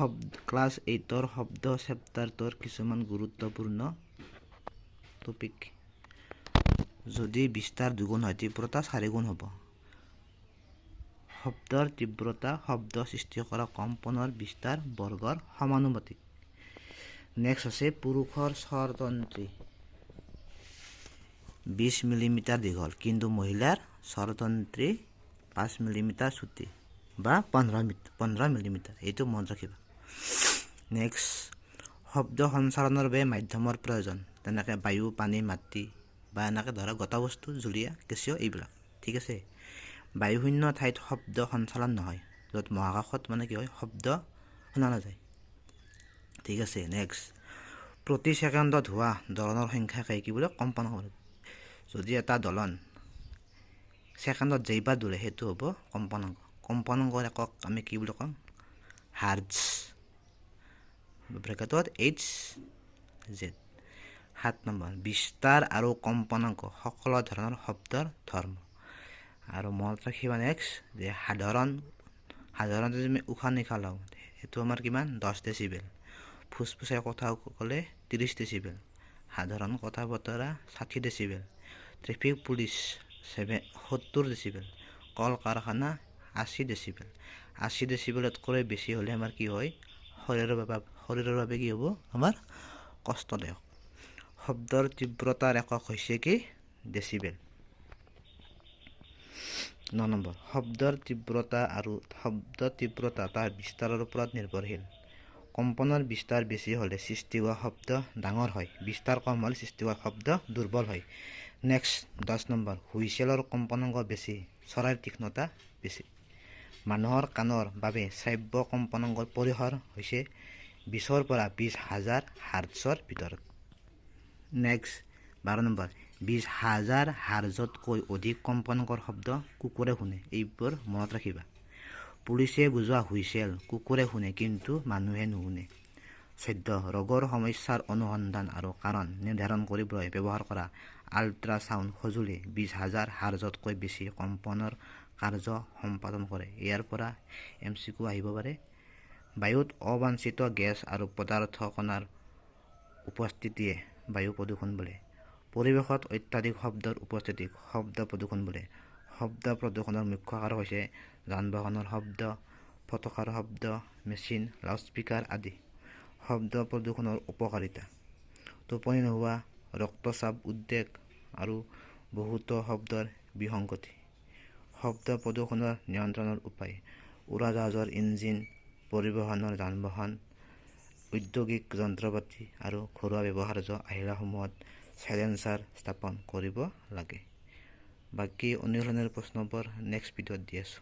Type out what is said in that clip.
Class 8ৰ শব্দ চেপ্টাৰটোৰ কিছুমান গুৰুত্বপূৰ্ণ টপিক। যদি বিস্তাৰ 2 গুণ হয় তীব্ৰতা 4 গুণ হ'ব। শব্দৰ তীব্ৰতা শব্দ সৃষ্টি কৰা কম্পনৰ বিস্তাৰ বৰ্গৰ সমানুপাতিক। নেক্সট আছে পুৰুষৰ স্বৰতন্ত্ৰী 20 মিলিমিটাৰ দীঘল, কিন্তু মহিলাৰ স্বৰতন্ত্ৰী 5 মিলিমিটাৰ চুটি বা 15 মিলিমিটাৰ। এইটো মনত ৰাখিবা। নেক্সট শব্দ সঞ্চাৰণৰ বাবে মাধ্যমৰ প্ৰয়োজন, তেনেকৈ বায়ু, পানী, মাটি বা এনেকৈ ধৰা গোটা বস্তু, জুলীয়া, গেছীয় এইবিলাক। ঠিক আছে। বায়ুশূন্য ঠাইত শব্দ সঞ্চালন নহয়, য'ত মহাকাশত কি হয় শব্দ শুনা নাযায়। ঠিক আছে। নেক্সট প্ৰতি ছেকেণ্ডত হোৱা দলনৰ সংখ্যাকে কি বোলে কম্পনাংক। যদি এটা দলন ছেকেণ্ডত যেইবাৰ দৌৰে সেইটো হ'ব কম্পনাংক। কম্পনাংকৰ একক আমি কি বুলি ক'ম? Hearts ব্ৰেকেটত HZ। 7 নম্বৰ বিস্তাৰ আৰু কম্পনাংক সকলো ধৰণৰ শব্দৰ ধৰ্ম। আৰু মনত ৰাখিবা নেক্সট যে সাধাৰণতে যদি আমি উশাহ নিশাহ লওঁ সেইটো আমাৰ কিমান 10 ডেচিবেল। ফুচফুচাই কথা ক'লে 30 ডেচিবেল। সাধাৰণ কথা বতৰা 60 ডেচিবেল। Traffic police 70 decibel. কল কাৰখানা 80 ডেচিবেল। 80 ডেচিবেলতকৈ বেছি হ'লে আমাৰ কি হয় শৰীৰৰ বাবে কি হ'ব আমাৰ কষ্টদায়ক। শব্দৰ তীব্ৰতাৰ একক হৈছে কি ডেচিবেল। 9 নম্বৰ শব্দৰ তীব্ৰতা আৰু শব্দ তীব্ৰতা তাৰ বিস্তাৰৰ ওপৰত নিৰ্ভৰশীল। কম্পনৰ বিস্তাৰ বেছি হ'লে সৃষ্টি হোৱা শব্দ ডাঙৰ হয়, বিস্তাৰ কম হ'লে সৃষ্টি হোৱা শব্দ দুৰ্বল হয়। নেক্সট 10 নম্বৰ হুইচেলৰ কম্পনাংক বেছি, চৰাইৰ তীক্ষ্ণতা বেছি। মানুহৰ কাণৰ বাবে শ্ৰাব্য কম্পনাংকৰ পৰিসৰ হৈছে 20ৰ পৰা 20,000 হাৰ্টজৰ ভিতৰত। নেক্সট 12 নম্বৰ 20,000 হাৰ্টজতকৈ অধিক কম্পনাংকৰ শব্দ কুকুৰে শুনে। এইবোৰ মনত ৰাখিবা। পুলিচে বুজোৱা হুইচেল কুকুৰে শুনে কিন্তু মানুহে নুশুনে। 14 ৰোগৰ সমস্যাৰ অনুসন্ধান আৰু কাৰণ নিৰ্ধাৰণ কৰিবলৈ ব্যৱহাৰ কৰা আল্ট্ৰাছাউণ্ড সঁজুলি 20,000 হাৰ্টজতকৈ বেছি কম্পনৰ কাৰ্য সম্পাদন কৰে। ইয়াৰ পৰা MCQ আহিব পাৰে। বায়ুত অবাঞ্ছিত গেছ আৰু পদাৰ্থ কণাৰ উপস্থিতিয়ে বায়ু প্ৰদূষণ বোলে। পৰিৱেশত অত্যাধিক শব্দৰ উপস্থিতিক শব্দ প্ৰদূষণ বোলে। শব্দ প্ৰদূষণৰ মুখ্য কাৰক হৈছে যান-বাহনৰ শব্দ, ফটকাৰ শব্দ, মেচিন, লাউডস্পিকাৰ আদি। শব্দ প্ৰদূষণৰ উপকাৰিতা: টোপনি নোহোৱা, ৰক্তচাপ, উদ্বেগ আৰু বহুতো শব্দৰ বিসংগতি। শব্দ প্ৰদূষণৰ নিয়ন্ত্ৰণৰ উপায়: উৰাজাহাজৰ ইঞ্জিন, পৰিবহণৰ যান-বাহন, ঔদ্যোগিক যন্ত্ৰপাতি আৰু ঘৰুৱা ব্যৱহাৰ্য আহিলাসমূহত চাইলেন্সাৰ স্থাপন কৰিব লাগে। বাকী অনুশীলনৰ প্ৰশ্নবোৰ নেক্সট ভিডিঅ'ত দি আছোঁ।